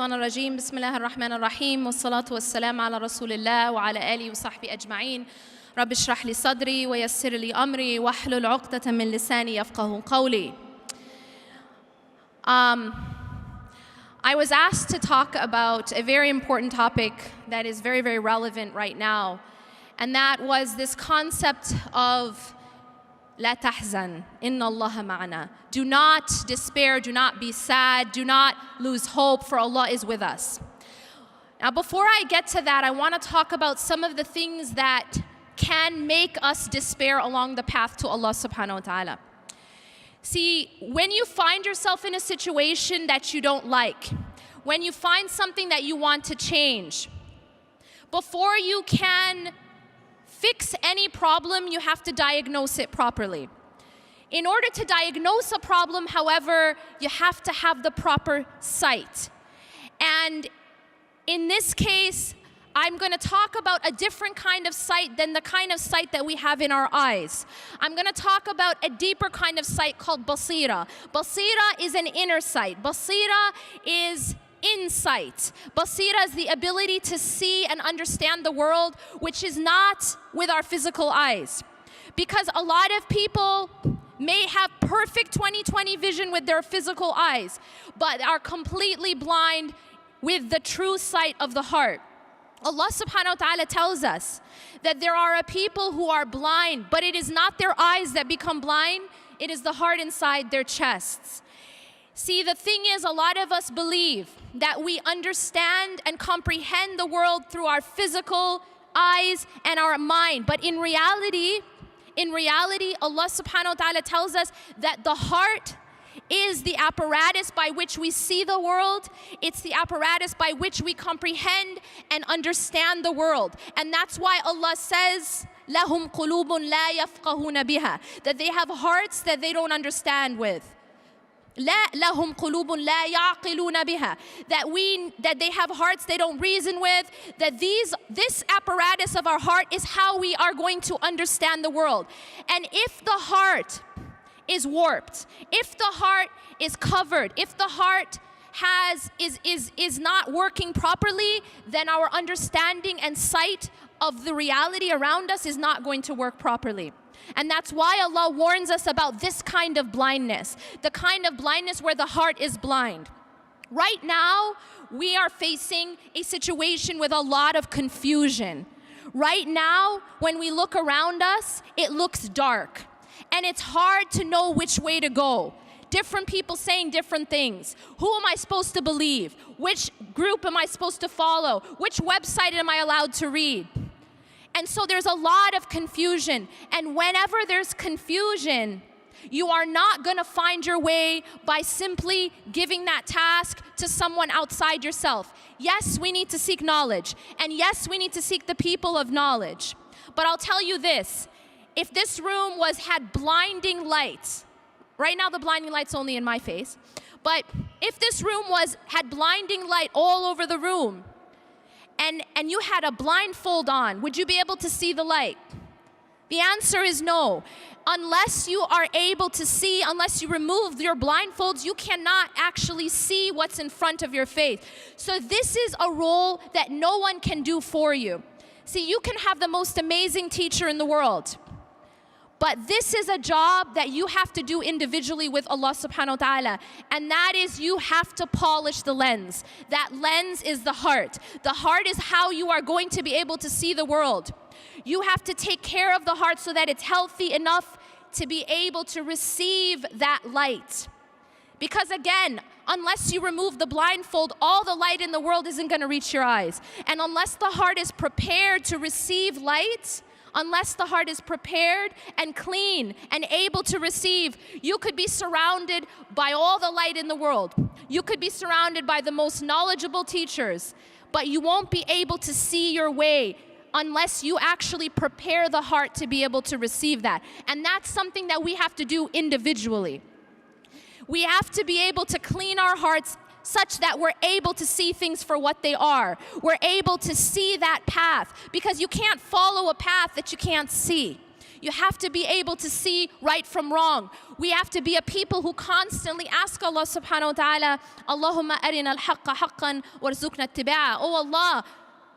الشيطان الرجيم بسم الله الرحمن الرحيم والصلاة والسلام على رسول الله وعلى آله وصحبه أجمعين رب اشرح لي صدري ويسر لي أمري واحلل عقدة من لساني يفقه قولي. I was asked to talk about a very important topic that is very, very relevant right now, and that was this concept of لا تحزن إن الله معنا. Do not despair, do not be sad, do not lose hope, for Allah is with us. Now before I get to that, I want to talk about some of the things that can make us despair along the path to Allah subhanahu wa ta'ala. See, when you find yourself in a situation that you don't like, when you find something that you want to change, before you can fix any problem, you have to diagnose it properly. In order to diagnose a problem, however, you have to have the proper sight. And in this case, I'm going to talk about a different kind of sight than the kind of sight that we have in our eyes. I'm going to talk about a deeper kind of sight called basira. Basira is an inner sight. Basira is insight. Basira is the ability to see and understand the world, which is not with our physical eyes. Because a lot of people may have perfect 20/20 vision with their physical eyes, but are completely blind with the true sight of the heart. Allah subhanahu wa ta'ala tells us that there are a people who are blind, but it is not their eyes that become blind, it is the heart inside their chests. See, the thing is, a lot of us believe that we understand and comprehend the world through our physical eyes and our mind. But in reality, Allah subhanahu wa ta'ala tells us that the heart is the apparatus by which we see the world. It's the apparatus by which we comprehend and understand the world. And that's why Allah says, لَهُمْ قُلُوبٌ لَا يَفْقَهُونَ بِهَا, that they have hearts that they don't understand with. لا لهم قلوب لا يعقلون بها, that they have hearts they don't reason with, that this apparatus of our heart is how we are going to understand the world. And if the heart is warped, if the heart is covered, if the heart is not working properly, then our understanding and sight of the reality around us is not going to work properly. And that's why Allah warns us about this kind of blindness, the kind of blindness where the heart is blind. Right now, we are facing a situation with a lot of confusion. Right now, when we look around us, it looks dark. And it's hard to know which way to go. Different people saying different things. Who am I supposed to believe? Which group am I supposed to follow? Which website am I allowed to read? And so there's a lot of confusion. And whenever there's confusion, you are not going to find your way by simply giving that task to someone outside yourself. Yes, we need to seek knowledge. And yes, we need to seek the people of knowledge. But I'll tell you this. If this room had blinding lights, right now the blinding light's only in my face, but if this room had blinding light all over the room, and you had a blindfold on, would you be able to see the light? The answer is no. Unless you are able to see, unless you remove your blindfolds, you cannot actually see what's in front of your face. So this is a role that no one can do for you. See, you can have the most amazing teacher in the world, but this is a job that you have to do individually with Allah subhanahu wa ta'ala. And that is, you have to polish the lens. That lens is the heart. The heart is how you are going to be able to see the world. You have to take care of the heart so that it's healthy enough to be able to receive that light. Because again, unless you remove the blindfold, all the light in the world isn't going to reach your eyes. And unless the heart is prepared to receive light, unless the heart is prepared and clean and able to receive, you could be surrounded by all the light in the world. You could be surrounded by the most knowledgeable teachers, but you won't be able to see your way unless you actually prepare the heart to be able to receive that. And that's something that we have to do individually. We have to be able to clean our hearts such that we're able to see things for what they are. We're able to see that path, because you can't follow a path that you can't see. You have to be able to see right from wrong. We have to be a people who constantly ask Allah subhanahu wa ta'ala, Allahumma arina al-haqqa haqqan warzuqna ittiba'a. Oh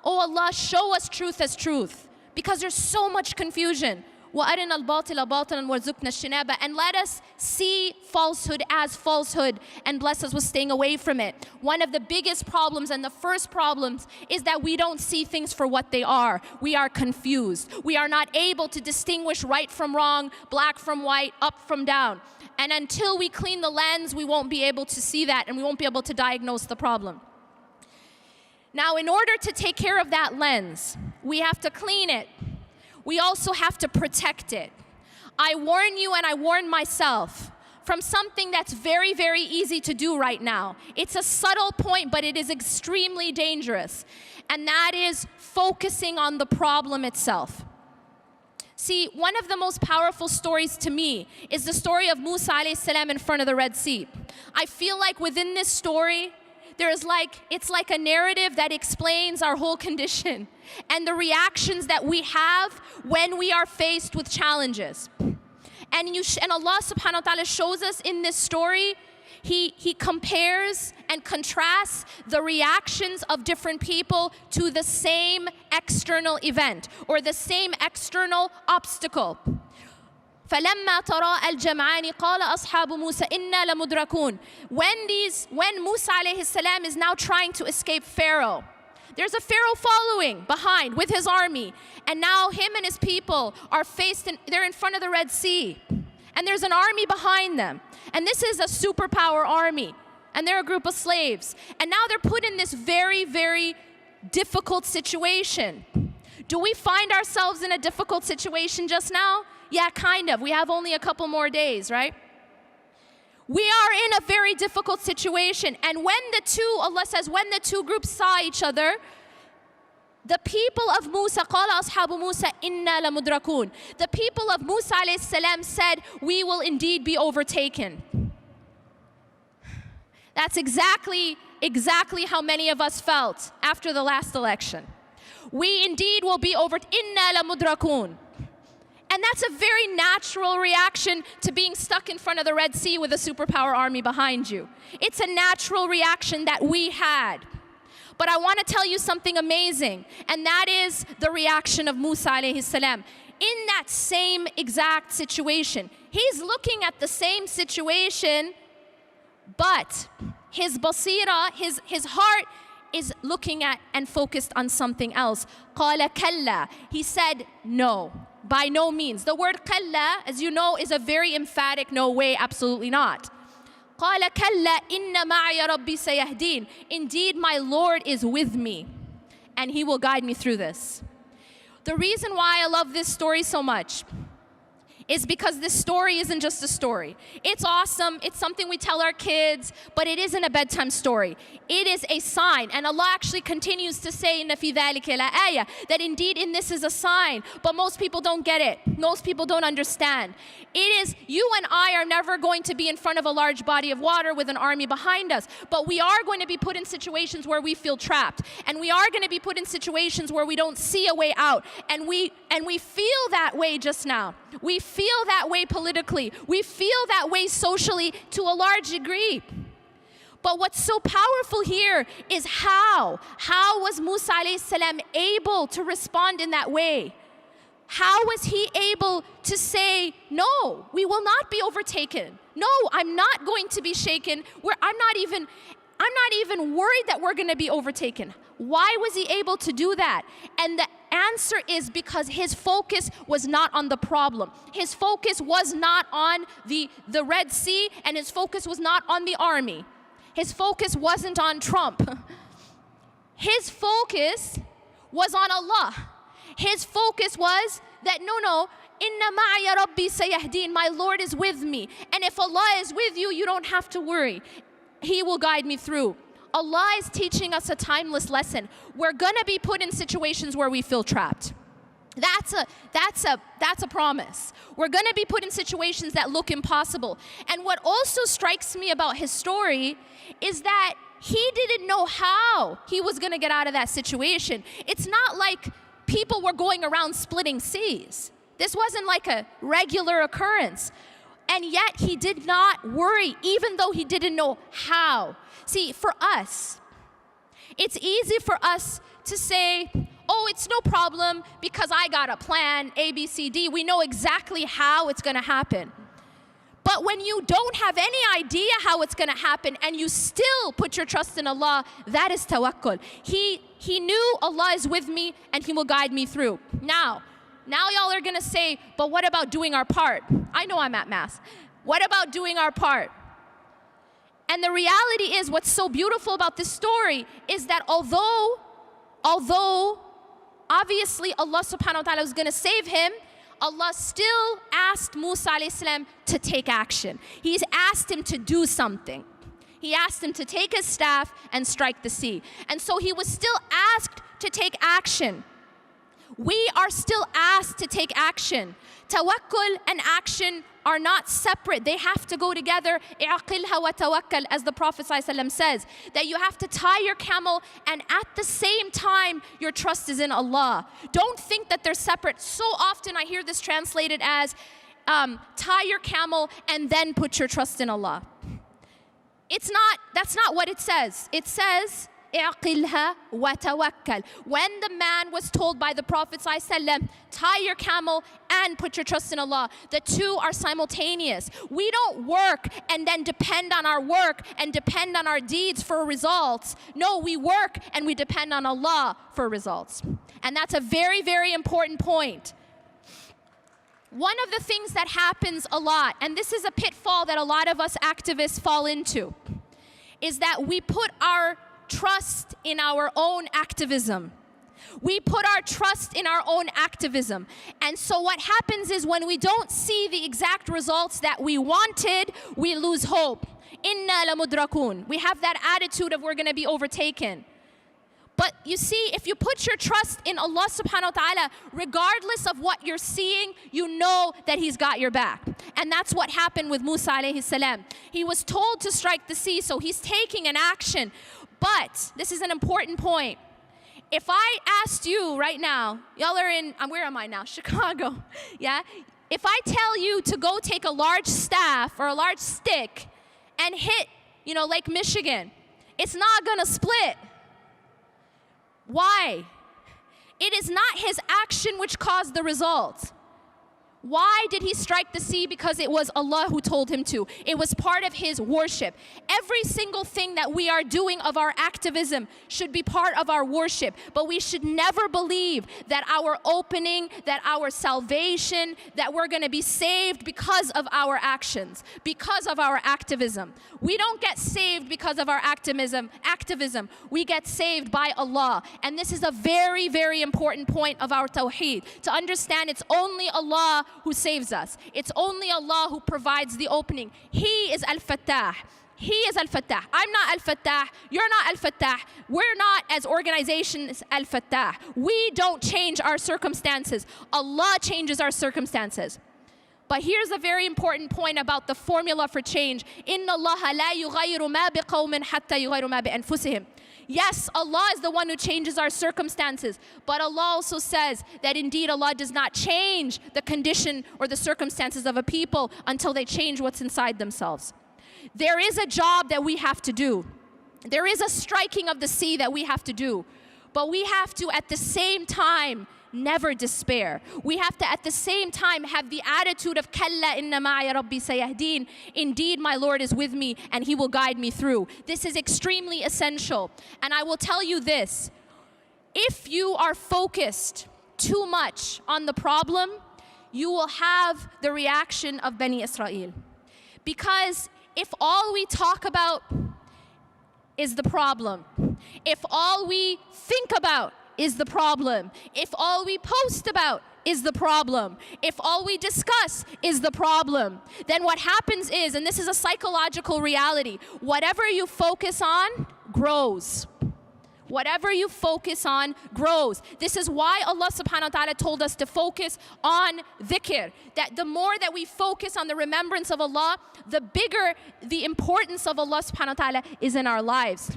Allah, show us truth as truth. Because there's so much confusion. وَأَرِنَا الْبَاطِلَ بَاطِلًا وَارْزُقْنَا الشِّنَابَ. And let us see falsehood as falsehood and bless us with staying away from it. One of the biggest problems and the first problems is that we don't see things for what they are. We are confused. We are not able to distinguish right from wrong, black from white, up from down. And until we clean the lens, we won't be able to see that and we won't be able to diagnose the problem. Now, in order to take care of that lens, we have to clean it. We also have to protect it. I warn you and I warn myself from something that's very, very easy to do right now. It's a subtle point, but it is extremely dangerous. And that is focusing on the problem itself. See, one of the most powerful stories to me is the story of Musa alayhi salam in front of the Red Sea. I feel like within this story, it's like a narrative that explains our whole condition and the reactions that we have when we are faced with challenges. And Allah subhanahu wa ta'ala shows us in this story, He compares and contrasts the reactions of different people to the same external event or the same external obstacle. فَلَمَّا تَرَاءَ الْجَمْعَانِ قَالَ أَصْحَابُ مُوسَى إِنَّا لَمُدْرَكُونَ. When Musa alayhi salam is now trying to escape Pharaoh, there's a Pharaoh following behind with his army. And now him and his people are they're in front of the Red Sea. And there's an army behind them. And this is a superpower army. And they're a group of slaves. And now they're put in this very, very difficult situation. Do we find ourselves in a difficult situation just now? Yeah, kind of. We have only a couple more days, right? We are in a very difficult situation. And Allah says, when the two groups saw each other, the people of Musa, قَالَ أَصْحَابُ مُوسَى إِنَّا لَمُدْرَكُونَ. The people of Musa alayhi salam said, we will indeed be overtaken. That's exactly how many of us felt after the last election. We indeed will be إِنَّا لَمُدْرَكُونَ. And that's a very natural reaction to being stuck in front of the Red Sea with a superpower army behind you. It's a natural reaction that we had. But I want to tell you something amazing, and that is the reaction of Musa alayhi salam. In that same exact situation, he's looking at the same situation, but his basira, his heart is looking at and focused on something else. قَالَ كَلَّا. He said, no, by no means. The word كَلَّا, as you know, is a very emphatic no way, absolutely not. قَالَ كَلَّا إِنَّ مَعَيَ رَبِّي سَيَهْدِينَ. Indeed, my Lord is with me, and He will guide me through this. The reason why I love this story so much is because this story isn't just a story. It's awesome, it's something we tell our kids, but it isn't a bedtime story. It is a sign, and Allah actually continues to say, إِنَّ فِي ذَلِكَ لَآيَةً, that indeed in this is a sign, but most people don't get it. Most people don't understand. It is, you and I are never going to be in front of a large body of water with an army behind us, but we are going to be put in situations where we feel trapped, and we are going to be put in situations where we don't see a way out, and we feel that way just now. We feel that way politically. We feel that way socially to a large degree. But what's so powerful here is how was Musa alayhi salam able to respond in that way? How was he able to say, no, we will not be overtaken. No, I'm not going to be shaken. I'm not even worried that we're going to be overtaken. Why was he able to do that? And the answer is because his focus was not on the problem. His focus was not on the Red Sea, and his focus was not on the army. His focus wasn't on Trump. His focus was on Allah. His focus was that, no, Inna ma'aya Rabbi sayahdeen, my Lord is with me. And if Allah is with you, you don't have to worry. He will guide me through. Allah is teaching us a timeless lesson. We're gonna be put in situations where we feel trapped. That's a promise. We're gonna be put in situations that look impossible. And what also strikes me about his story is that he didn't know how he was gonna get out of that situation. It's not like people were going around splitting seas. This wasn't like a regular occurrence. And yet he did not worry, even though he didn't know how. See, for us, it's easy for us to say, oh, it's no problem because I got a plan, A, B, C, D. We know exactly how it's going to happen. But when you don't have any idea how it's going to happen and you still put your trust in Allah, that is tawakkul. He knew Allah is with me and He will guide me through. Now y'all are going to say, but what about doing our part? I know I'm at Mass. What about doing our part? And the reality is, what's so beautiful about this story is that although obviously Allah subhanahu wa ta'ala was going to save him, Allah still asked Musa alayhi salam to take action. He's asked him to do something. He asked him to take his staff and strike the sea. And so he was still asked to take action. We are still asked to take action. Tawakkul and action are not separate. They have to go together. I'aqilha wa tawakkal, as the Prophet ﷺ says, that you have to tie your camel and at the same time your trust is in Allah. Don't think that they're separate. So often I hear this translated as tie your camel and then put your trust in Allah. That's not what it says. It says اعقلها وتوكل. When the man was told by the Prophet ﷺ, tie your camel and put your trust in Allah, the two are simultaneous. We don't work and then depend on our work and depend on our deeds for results. No, we work and we depend on Allah for results. And that's a very, very important point. One of the things that happens a lot, and this is a pitfall that a lot of us activists fall into, is that we put our trust in our own activism. We put our trust in our own activism. And so what happens is when we don't see the exact results that we wanted, we lose hope. Inna lamudrakun. We have that attitude of we're going to be overtaken. But you see, if you put your trust in Allah subhanahu wa ta'ala, regardless of what you're seeing, you know that He's got your back. And that's what happened with Musa alayhi salam. He was told to strike the sea, so he's taking an action. But this is an important point. If I asked you right now, y'all are in, where am I now? Chicago, yeah? If I tell you to go take a large staff or a large stick and hit, Lake Michigan, it's not gonna split. Why? It is not his action which caused the result. Why did he strike the sea? Because it was Allah who told him to. It was part of his worship. Every single thing that we are doing of our activism should be part of our worship. But we should never believe that our opening, that our salvation, that we're going to be saved because of our actions, because of our activism. We don't get saved because of our activism. We get saved by Allah. And this is a very, very important point of our tawheed. To understand it's only Allah who saves us. It's only Allah who provides the opening. He is Al-Fattah. He is Al-Fattah. I'm not Al-Fattah. You're not Al-Fattah. We're not, as organizations, Al-Fattah. We don't change our circumstances. Allah changes our circumstances. But here's a very important point about the formula for change. إِنَّ اللَّهَ لَا يُغَيِّرُ مَا بِقَوْمٍ حَتَّى يُغَيِّرُ مَا بِأَنفُسِهِمْ. Yes, Allah is the one who changes our circumstances, but Allah also says that indeed Allah does not change the condition or the circumstances of a people until they change what's inside themselves. There is a job that we have to do. There is a striking of the sea that we have to do, but we have to at the same time never despair. We have to at the same time have the attitude of Kalla inna ma'a rabbi sayahdeen. Indeed, my Lord is with me and He will guide me through. This is extremely essential. And I will tell you this, if you are focused too much on the problem, you will have the reaction of Bani Israel. Because if all we talk about is the problem, if all we think about is the problem, if all we post about is the problem, if all we discuss is the problem, then what happens is, and this is a psychological reality, whatever you focus on grows. Whatever you focus on grows. This is why Allah subhanahu wa ta'ala told us to focus on dhikr. That the more that we focus on the remembrance of Allah, the bigger the importance of Allah subhanahu wa ta'ala is in our lives.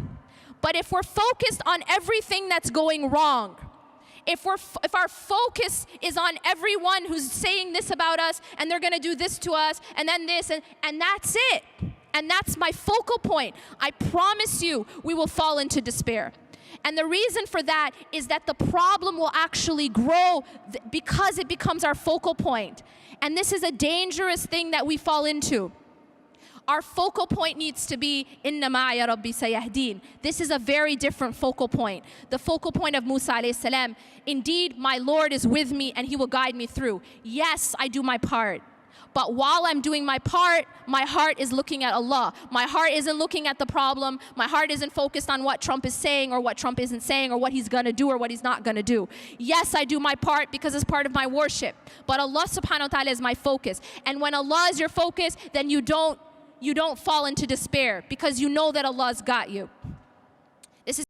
But if we're focused on everything that's going wrong, if our focus is on everyone who's saying this about us, and they're gonna do this to us, and then this, and that's it, and that's my focal point, I promise you, we will fall into despair. And the reason for that is that the problem will actually grow because it becomes our focal point. And this is a dangerous thing that we fall into. Our focal point needs to be Inna ma'aya Rabbi sayahdeen. This is a very different focal point. The focal point of Musa alayhi salam, indeed my Lord is with me and he will guide me through. Yes, I do my part. But while I'm doing my part, my heart is looking at Allah. My heart isn't looking at the problem. My heart isn't focused on what Trump is saying or what Trump isn't saying or what he's gonna do or what he's not gonna do. Yes, I do my part because it's part of my worship. But Allah subhanahu wa ta'ala is my focus. And when Allah is your focus, then you don't fall into despair because you know that Allah's got you.